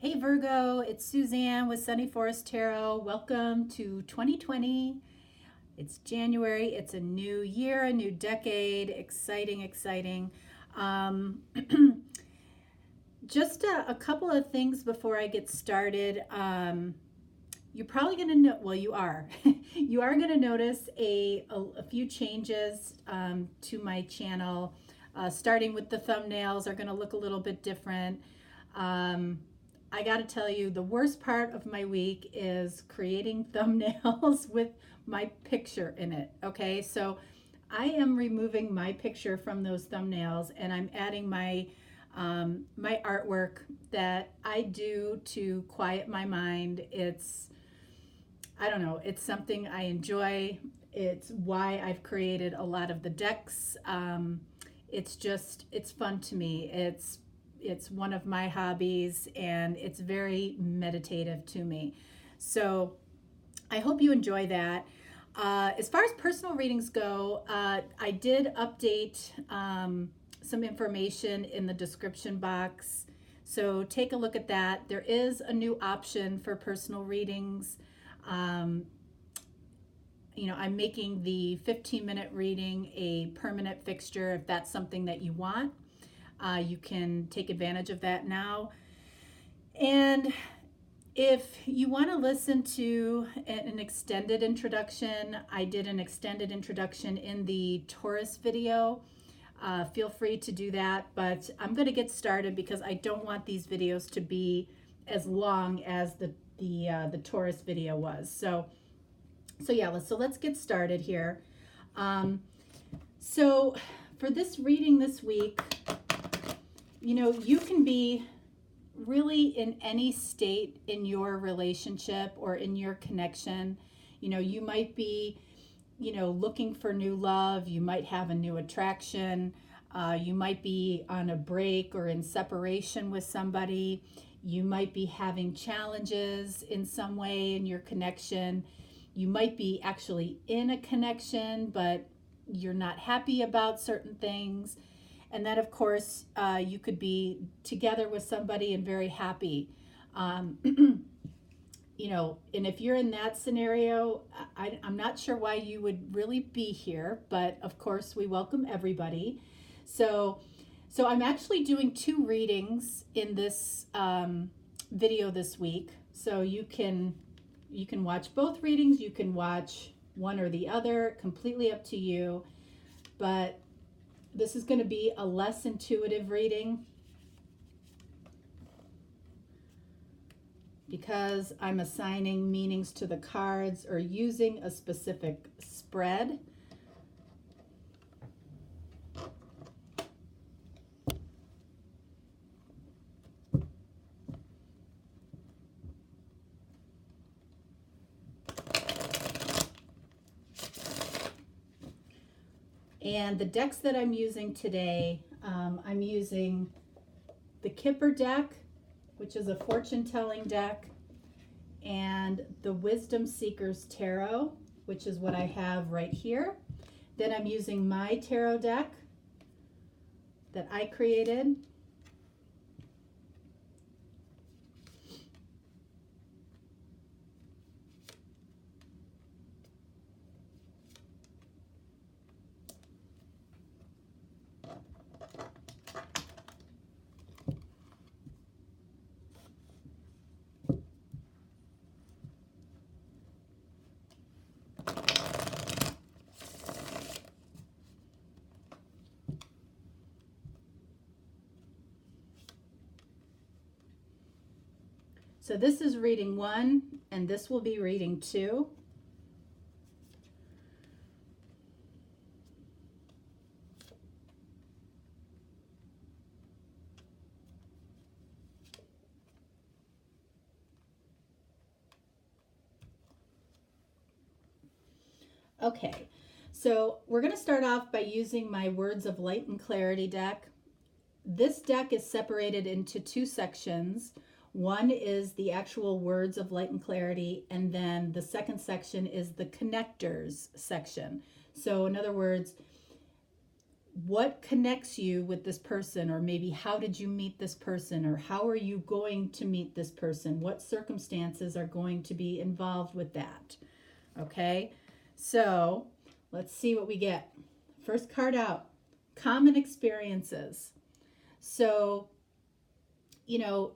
Hey Virgo, it's Suzanne with Sunny Forest Tarot. Welcome to 2020. It's January, it's a new year, a new decade. Exciting, exciting. Um, just a couple of things before I get started. You're probably going to know, well, you are. You are going to notice a few changes to my channel. Starting with the thumbnails are going to look a little bit different. I got to tell you, the worst part of my week is creating thumbnails with my picture in it. Okay, so I am removing my picture from those thumbnails and I'm adding my my artwork that I do to quiet my mind. I don't know, it's something I enjoy. It's why I've created a lot of the decks. It's fun to me. It's one of my hobbies and it's very meditative to me. So I hope you enjoy that. As far as personal readings go, I did update some information in the description box. So take a look at that. There is a new option for personal readings. I'm making the 15-minute reading a permanent fixture if that's something that you want. You can take advantage of that now. And if you want to listen to an extended introduction, I did an extended introduction in the Taurus video. Feel free to do that, but I'm going to get started because I don't want these videos to be as long as the Taurus video was. So yeah, let's get started here. So for this reading this week, you can be really in any state in your relationship or in your connection. You might be, looking for new love. You might have a new attraction. You might be on a break or in separation with somebody. You might be having challenges in some way in your connection. You might be actually in a connection, but you're not happy about certain things. And then, of course, you could be together with somebody and very happy. And if you're in that scenario, I'm not sure why you would really be here, but of course, we welcome everybody. So I'm actually doing 2 readings in this video this week. So you can watch both readings. You can watch one or the other, completely up to you. But this is going to be a less intuitive reading because I'm assigning meanings to the cards or using a specific spread. And the decks that I'm using today, I'm using the COPPA deck, which is a fortune-telling deck, and the Wisdom Seekers Tarot, which is what I have right here. Then I'm using my tarot deck that I created. So this is reading 1, and this will be reading 2. Okay, so we're going to start off by using my Words of Light and Clarity deck. This deck is separated into 2 sections. One is the actual Words of Light and Clarity, and then the second section is the Connectors section. So in other words, what connects you with this person, or maybe how did you meet this person, or how are you going to meet this person? What circumstances are going to be involved with that? Okay, so let's see what we get. First card out, common experiences. So,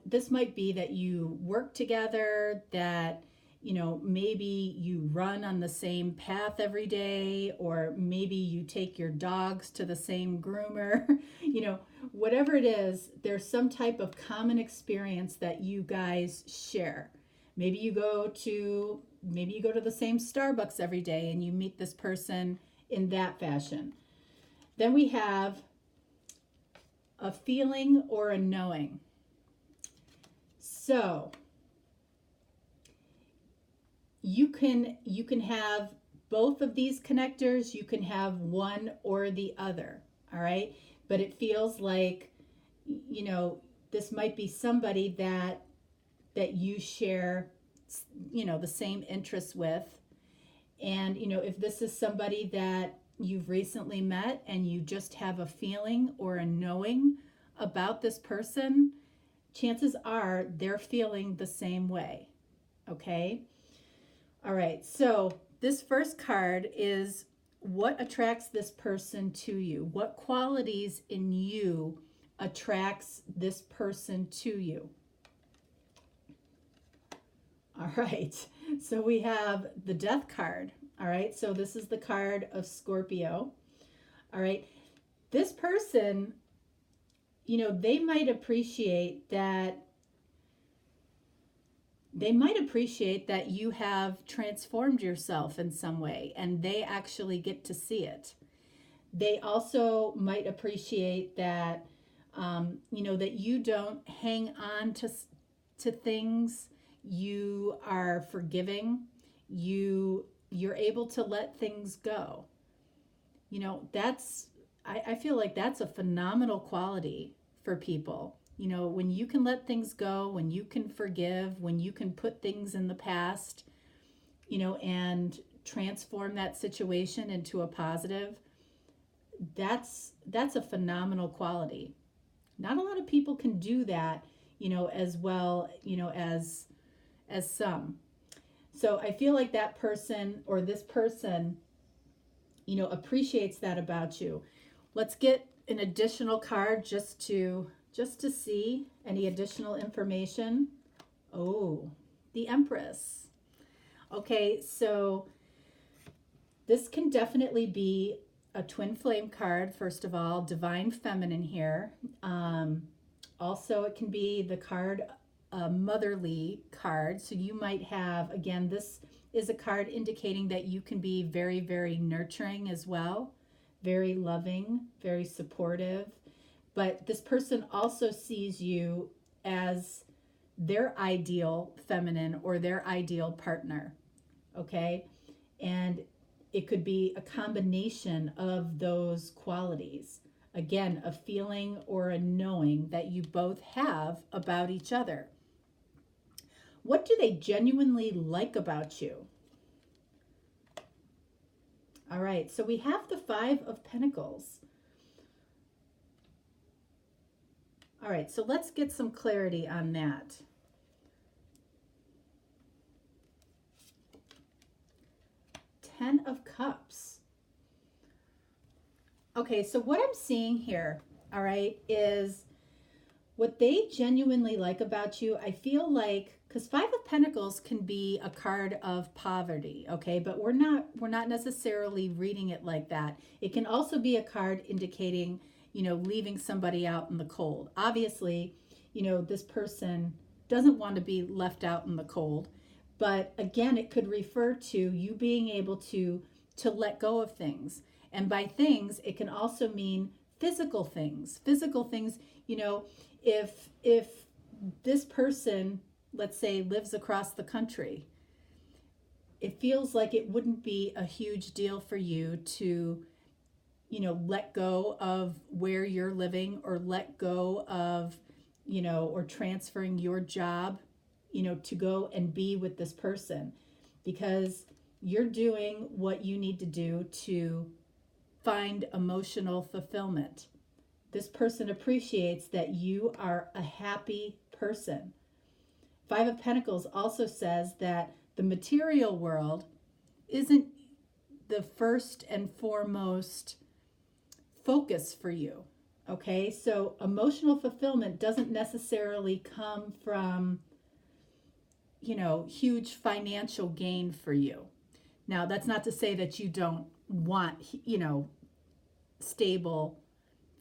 this might be that you work together, that, maybe you run on the same path every day, or maybe you take your dogs to the same groomer. Whatever it is, there's some type of common experience that you guys share. Maybe you go to the same Starbucks every day and you meet this person in that fashion. Then we have a feeling or a knowing. So you can have both of these connectors. You can have one or the other. All right. But it feels like, this might be somebody that you share, the same interests with. And, if this is somebody that you've recently met and you just have a feeling or a knowing about this person, chances are they're feeling the same way. Okay? All right, so this first card is what attracts this person to you? What qualities in you attracts this person to you? All right, so we have the Death card. All right, so this is the card of Scorpio. All right, this person, they might appreciate that you have transformed yourself in some way, and they actually get to see it. They also might appreciate that, that you don't hang on to things. You are forgiving. You're able to let things go. I feel like that's a phenomenal quality for people. When you can let things go, when you can forgive, when you can put things in the past, and transform that situation into a positive, that's a phenomenal quality. Not a lot of people can do that, as well, as some. So I feel like that person, or this person, appreciates that about you. Let's get an additional card just to see any additional information. Oh, the Empress. Okay, so this can definitely be a twin flame card, first of all, divine feminine here. Also, it can be the card, a motherly card. So you might have, again, this is a card indicating that you can be very, very nurturing as well, very loving, very supportive. But this person also sees you as their ideal feminine or their ideal partner, okay? And it could be a combination of those qualities. Again, a feeling or a knowing that you both have about each other. What do they genuinely like about you? All right, so we have the Five of Pentacles. All right, so let's get some clarity on that. Ten of Cups. Okay, so what I'm seeing here, all right, is what they genuinely like about you. I feel like, because Five of Pentacles can be a card of poverty, okay, but we're not necessarily reading it like that. It can also be a card indicating, leaving somebody out in the cold. Obviously, this person doesn't want to be left out in the cold, but again, it could refer to you being able to let go of things. And by things, it can also mean physical things. Physical things, if this person, let's say, lives across the country, it feels like it wouldn't be a huge deal for you to, let go of where you're living, or let go of, or transferring your job, to go and be with this person, because you're doing what you need to do to find emotional fulfillment. This person appreciates that you are a happy person. Five of Pentacles also says that the material world isn't the first and foremost focus for you. Okay, so emotional fulfillment doesn't necessarily come from, huge financial gain for you. Now, that's not to say that you don't want, stable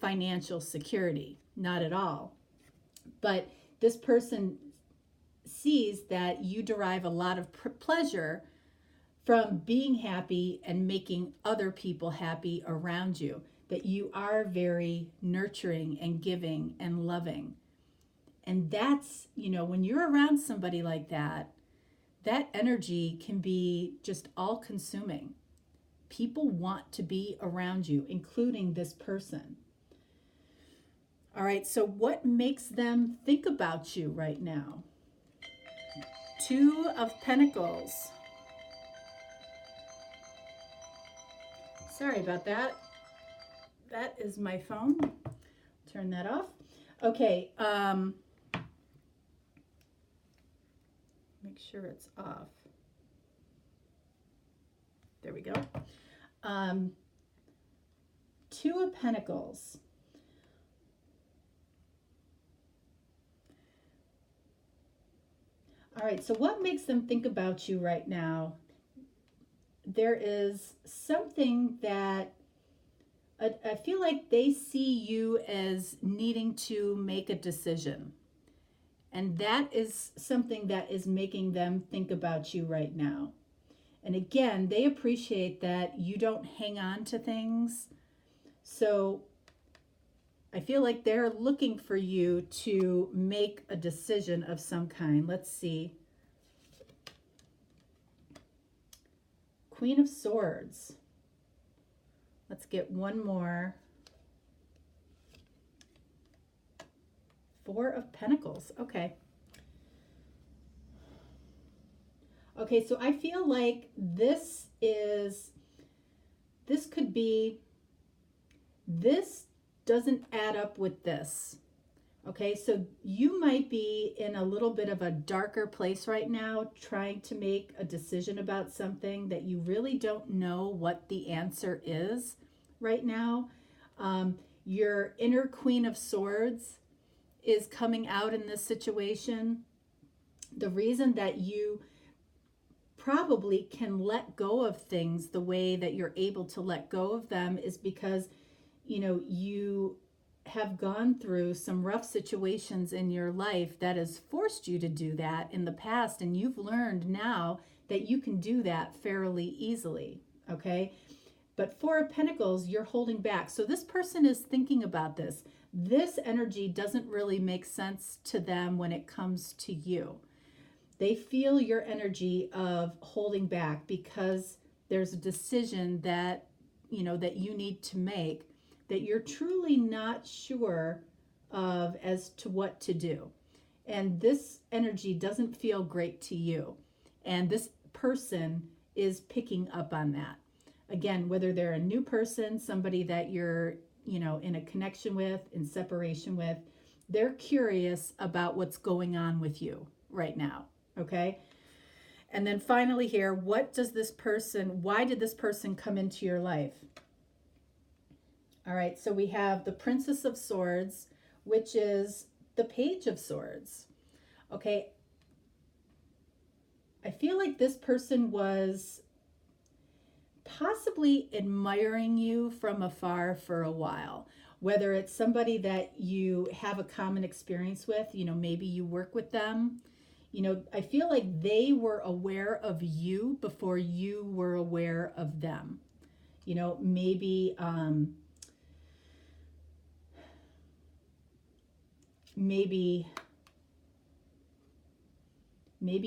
financial security, not at all. But this person sees that you derive a lot of pleasure from being happy and making other people happy around you, that you are very nurturing and giving and loving. And that's, when you're around somebody like that, that energy can be just all consuming. People want to be around you, including this person. All right, so what makes them think about you right now? Two of Pentacles. Sorry about that. That is my phone. Turn that off. Okay, make sure it's off. There we go. Two of Pentacles. All right, so what makes them think about you right now? There is something that I feel like they see you as needing to make a decision. And that is something that is making them think about you right now. And again, they appreciate that you don't hang on to things. So I feel like they're looking for you to make a decision of some kind. Let's see. Queen of Swords. Let's get one more. Four of Pentacles. Okay. Okay, so I feel like this could be, this doesn't add up with this. Okay, so you might be in a little bit of a darker place right now, trying to make a decision about something that you really don't know what the answer is right now. Your inner Queen of Swords is coming out in this situation. The reason that you probably can let go of things the way that you're able to let go of them is because, you have gone through some rough situations in your life that has forced you to do that in the past, and you've learned now that you can do that fairly easily, okay? But Four of Pentacles, you're holding back. So this person is thinking about this. This energy doesn't really make sense to them when it comes to you. They feel your energy of holding back because there's a decision that, that you need to make that you're truly not sure of as to what to do. And this energy doesn't feel great to you. And this person is picking up on that. Again, whether they're a new person, somebody that you're, in a connection with, in separation with, they're curious about what's going on with you right now. Okay. And then finally here, why did this person come into your life? All right, so we have the Princess of Swords, which is the Page of Swords. Okay, I feel like this person was possibly admiring you from afar for a while, whether it's somebody that you have a common experience with, maybe you work with them. I feel like they were aware of you before you were aware of them. Maybe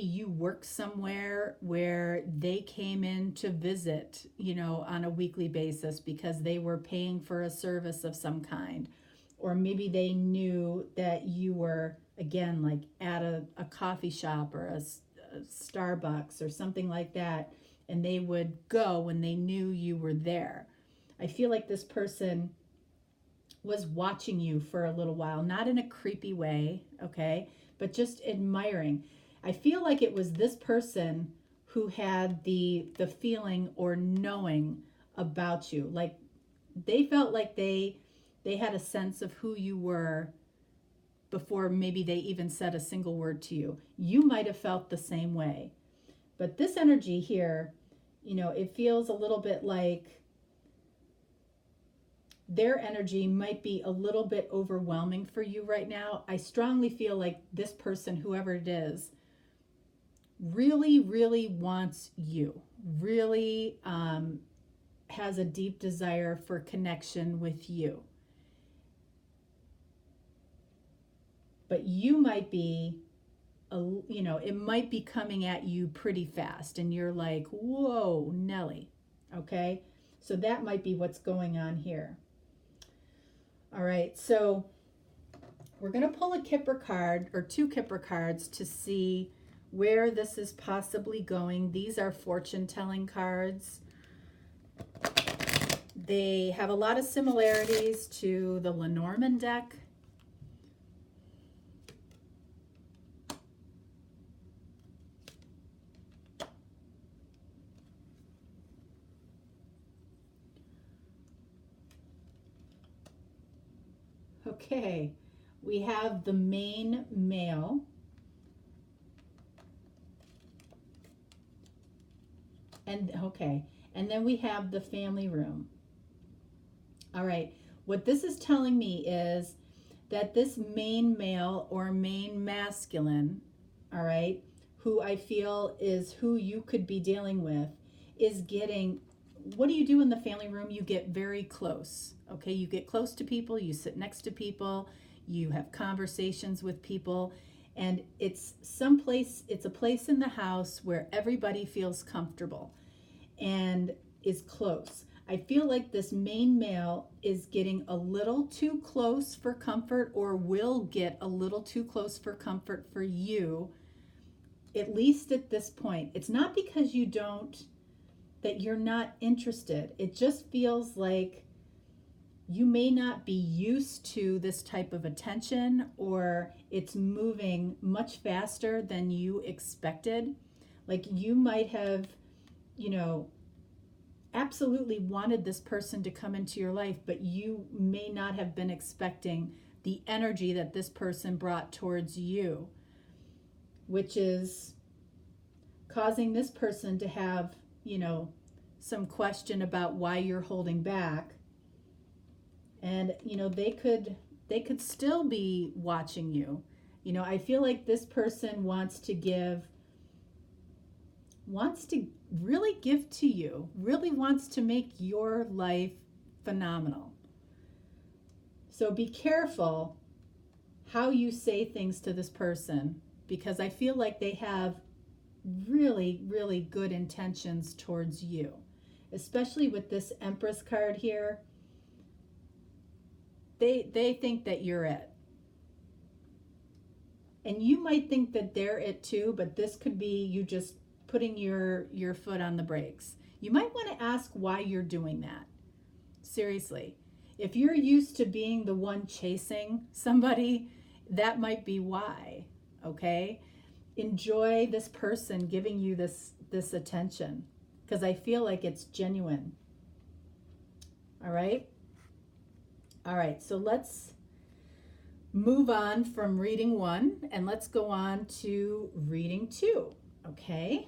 you work somewhere where they came in to visit, on a weekly basis because they were paying for a service of some kind. Or maybe they knew that you were, again, like at a coffee shop or a Starbucks or something like that, and they would go when they knew you were there. I feel like this person was watching you for a little while, not in a creepy way, okay, but just admiring. I feel like it was this person who had the feeling or knowing about you. Like they felt like they had a sense of who you were before maybe they even said a single word to you. You might have felt the same way. But this energy here, you know, it feels a little bit like their energy might be a little bit overwhelming for you right now. I strongly feel like this person, whoever it is, really, really wants you, really has a deep desire for connection with you. But you might be, you know, it might be coming at you pretty fast and you're like, whoa, Nelly, okay? So that might be what's going on here. All right, so we're going to pull a Kipper card or two Kipper cards to see where this is possibly going. These are fortune-telling cards. They have a lot of similarities to the Lenormand deck. Okay, we have the main male. And okay, and then we have the family room. All right, what this is telling me is that this main male or main masculine, all right, who I feel is who you could be dealing with, is getting, what do you do in the family room? You get very close, okay? You get close to people, you sit next to people, you have conversations with people, and it's a place in the house where everybody feels comfortable and is close. I feel like this main male is getting a little too close for comfort, or will get a little too close for comfort for you, at least at this point. It's not because that you're not interested. It just feels like you may not be used to this type of attention, or it's moving much faster than you expected. Like you might have, you know, absolutely wanted this person to come into your life, but you may not have been expecting the energy that this person brought towards you, which is causing this person to have, you know, some question about why you're holding back. And, you know, they could still be watching you. You know, I feel like this person wants to really give to you, really wants to make your life phenomenal. So be careful how you say things to this person, because I feel like they have really, really good intentions towards you, especially with this Empress card here. They think that you're it. And you might think that they're it too, but this could be you just putting your foot on the brakes. You might want to ask why you're doing that. Seriously. If you're used to being the one chasing somebody, that might be why, okay? Enjoy this person giving you this attention, because I feel like it's genuine. All right? All right, so let's move on from reading 1 and let's go on to reading 2, okay?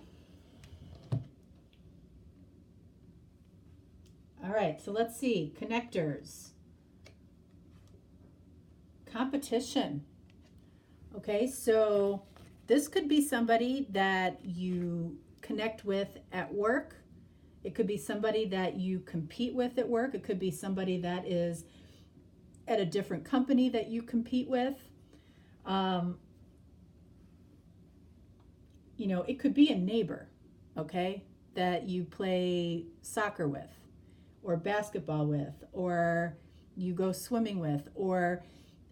All right, so let's see. Connectors. Competition. Okay, so this could be somebody that you connect with at work. It could be somebody that you compete with at work. It could be somebody that is at a different company that you compete with. You know, it could be a neighbor, okay, that you play soccer with, or basketball with, or you go swimming with, or,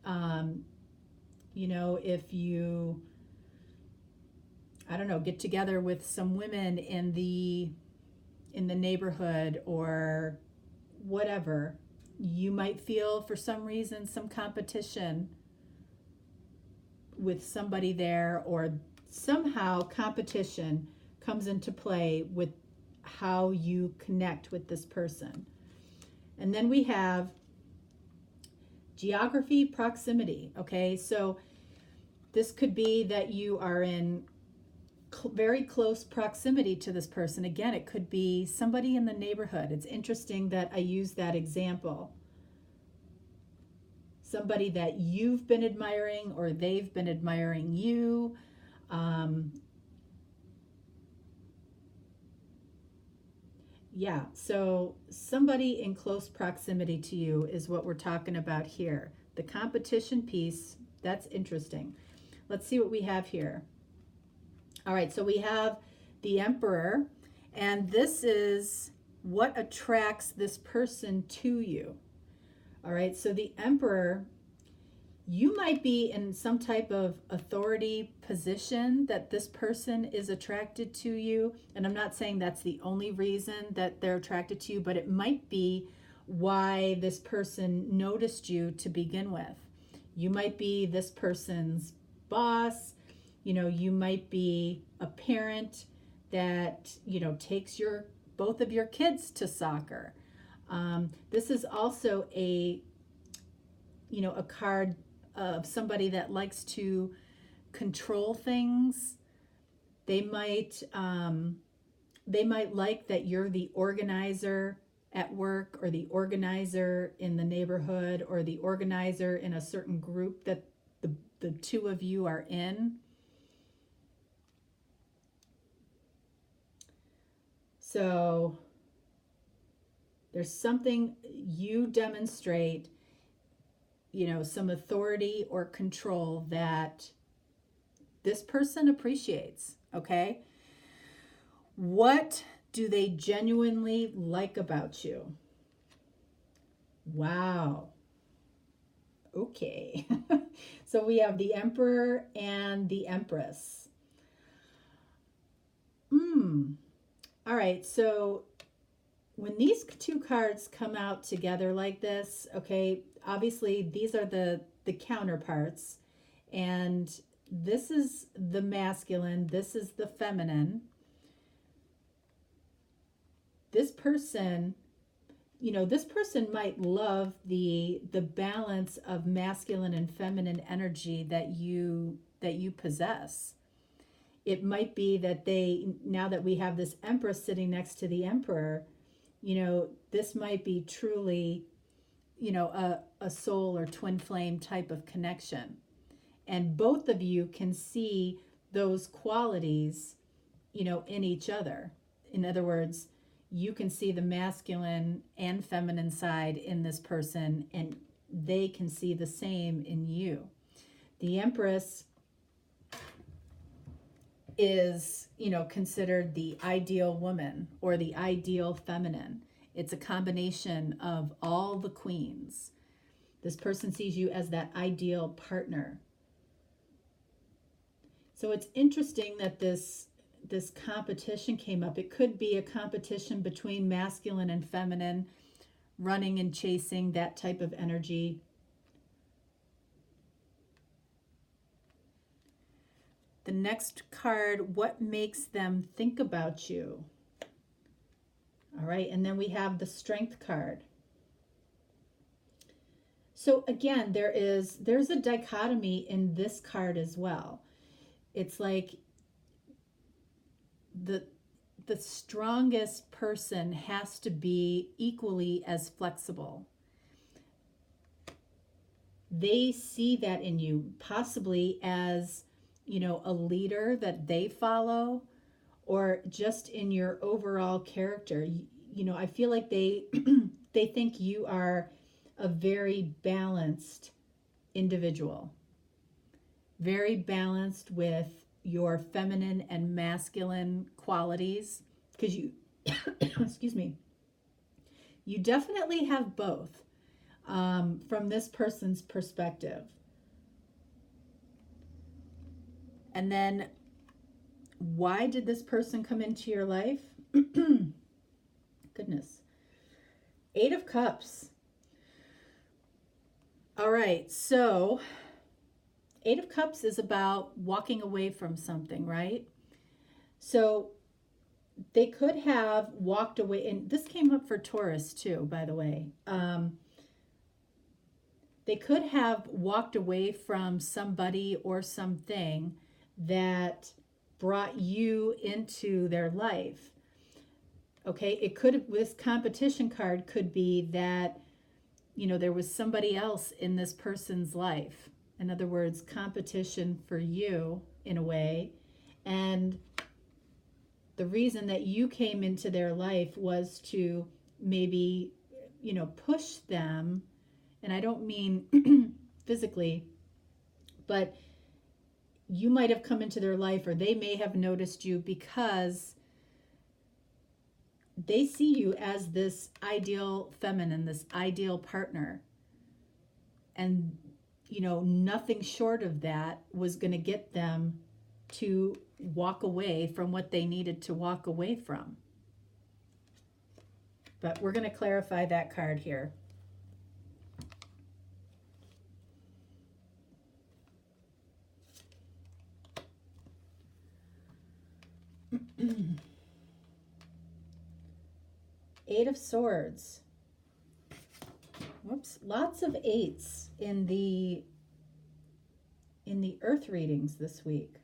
you know, if you, I don't know, get together with some women in the neighborhood, or whatever. You might feel for some reason some competition with somebody there, or somehow competition comes into play with how you connect with this person. And then we have geography, proximity. Okay, so this could be that you are in very close proximity to this person. Again, it could be somebody in the neighborhood. It's interesting that I use that example. Somebody that you've been admiring, or they've been admiring you. Yeah, so somebody in close proximity to you is what we're talking about here. The competition piece, that's interesting. Let's see what we have here. All right, so we have the Emperor, and this is what attracts this person to you. All right, so the Emperor, you might be in some type of authority position that this person is attracted to you. And I'm not saying that's the only reason that they're attracted to you, but it might be why this person noticed you to begin with. You might be this person's boss. You know, you might be a parent that, you know, takes both of your kids to soccer. This is also a card of somebody that likes to control things. They might like that you're the organizer at work, or the organizer in the neighborhood, or the organizer in a certain group that the two of you are in. So there's something you demonstrate, you know, some authority or control that this person appreciates. Okay, what do they genuinely like about you? Wow. Okay. So we have the Emperor and the Empress. All right, so when these two cards come out together like this, okay, obviously these are the counterparts, and this is the masculine, this is the feminine. This person, you know, this person might love the balance of masculine and feminine energy that you possess. It might be that now that we have this Empress sitting next to the Emperor, you know, this might be truly, you know, a soul or twin flame type of connection. And both of you can see those qualities, you know, in each other. In other words, you can see the masculine and feminine side in this person, and they can see the same in you. The Empress is, you know, considered the ideal woman or the ideal feminine. It's a combination of all the queens. This person sees you as that ideal partner. So it's interesting that this competition came up. It could be a competition between masculine and feminine, running and chasing, that type of energy. The next card, what makes them think about you? All right, and then we have the Strength card. So again, there's a dichotomy in this card as well. It's like the strongest person has to be equally as flexible. They see that in you, possibly as, you know, a leader that they follow, or just in your overall character. You know, I feel like they they think you are a very balanced individual, very balanced with your feminine and masculine qualities, because you excuse me, you definitely have both from this person's perspective. And then, why did this person come into your life? Goodness. Eight of Cups. All right, so Eight of Cups is about walking away from something, right? So they could have walked away, and this came up for Taurus too, by the way. They could have walked away from somebody or something that brought you into their life. Okay, it could, this competition card could be that, you know, there was somebody else in this person's life. In other words, competition for you in a way. And the reason that you came into their life was to maybe, you know, push them. And I don't mean physically, but you might have come into their life, or they may have noticed you because they see you as this ideal feminine, this ideal partner. And, you know, nothing short of that was going to get them to walk away from what they needed to walk away from. But we're going to clarify that card here. Eight of Swords. Whoops, lots of eights in the earth readings this week.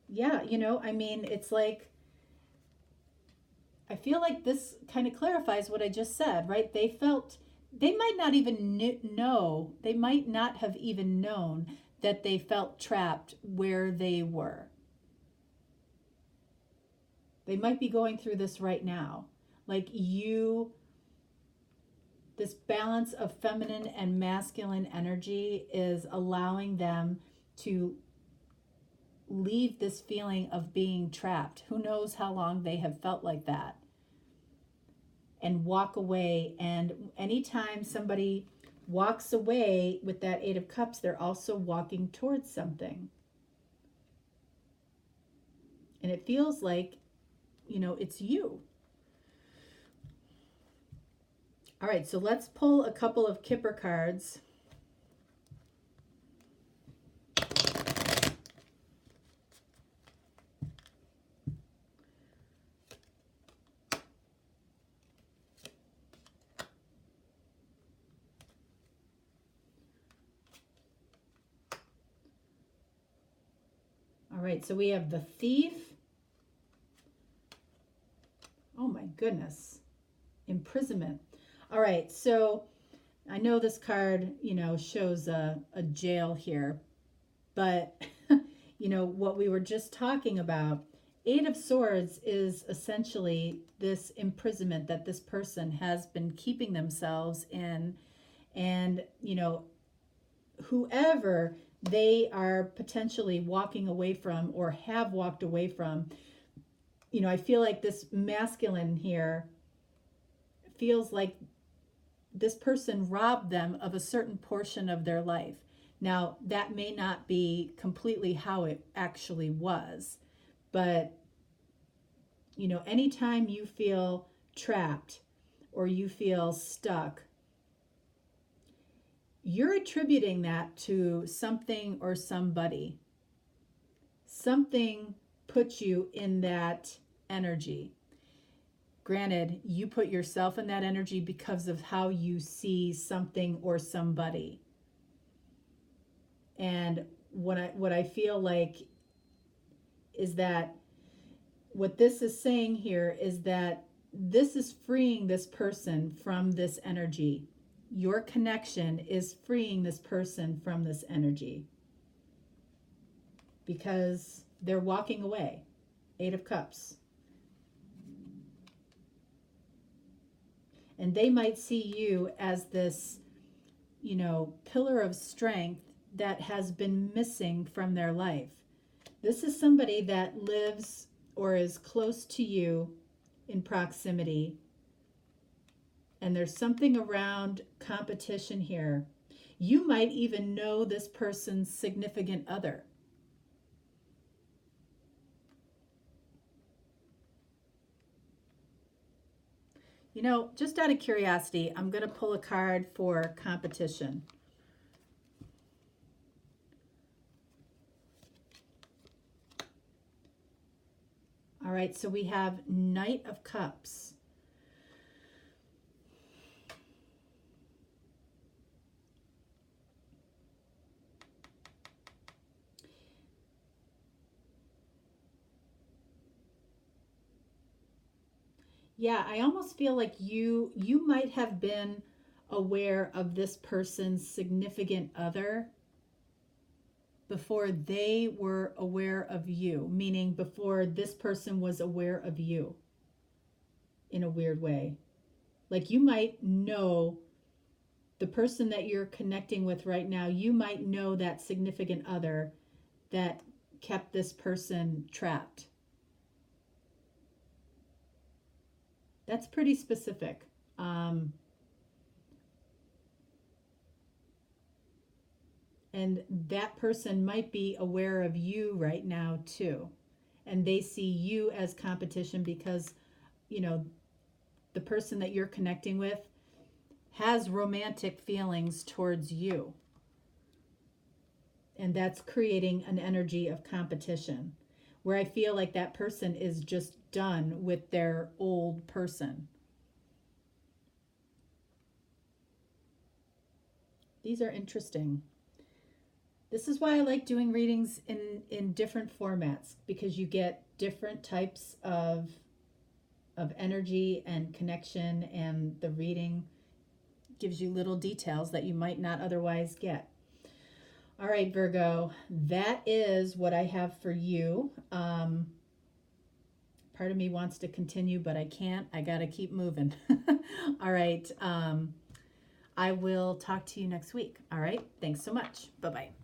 Yeah, you know, I mean, it's like, I feel like this kind of clarifies what I just said, right? They might not even know, they might not have even known that they felt trapped where they were. They might be going through this right now. Like this balance of feminine and masculine energy is allowing them to leave this feeling of being trapped. Who knows how long they have felt like that. And walk away. And anytime somebody walks away with that Eight of Cups, they're also walking towards something. And it feels like, you know, it's you. All right, so let's pull a couple of Kipper cards. All right, so we have the Thief. Oh my goodness. Imprisonment. All right, so I know this card, you know, shows a jail here, but, you know, what we were just talking about, Eight of Swords is essentially this imprisonment that this person has been keeping themselves in. And, you know, whoever they are potentially walking away from or have walked away from, you know, I feel like this masculine here feels like this person robbed them of a certain portion of their life. Now, that may not be completely how it actually was, but, you know, anytime you feel trapped or you feel stuck, you're attributing that to something or somebody. Something put you in that energy. Granted, you put yourself in that energy because of how you see something or somebody. And what I feel like is that what this is saying here is that this is freeing this person from this energy. Your connection is freeing this person from this energy because they're walking away. Eight of Cups. And they might see you as this, you know, pillar of strength that has been missing from their life. This is somebody that lives or is close to you in proximity. And there's something around competition here. You might even know this person's significant other. You know, just out of curiosity, I'm going to pull a card for competition. All right, so we have Knight of Cups. Yeah, I almost feel like you might have been aware of this person's significant other before they were aware of you, meaning before this person was aware of you in a weird way. Like you might know the person that you're connecting with right now, you might know that significant other that kept this person trapped. That's pretty specific. And that person might be aware of you right now too. And they see you as competition because, you know, the person that you're connecting with has romantic feelings towards you. And that's creating an energy of competition where I feel like that person is just done with their old person. These are interesting. This is why I like doing readings in different formats, because you get different types of energy and connection, and the reading gives you little details that you might not otherwise get. All right, Virgo, that is what I have for you. Part of me wants to continue, but I can't. I got to keep moving. All right. I will talk to you next week. All right. Thanks so much. Bye-bye.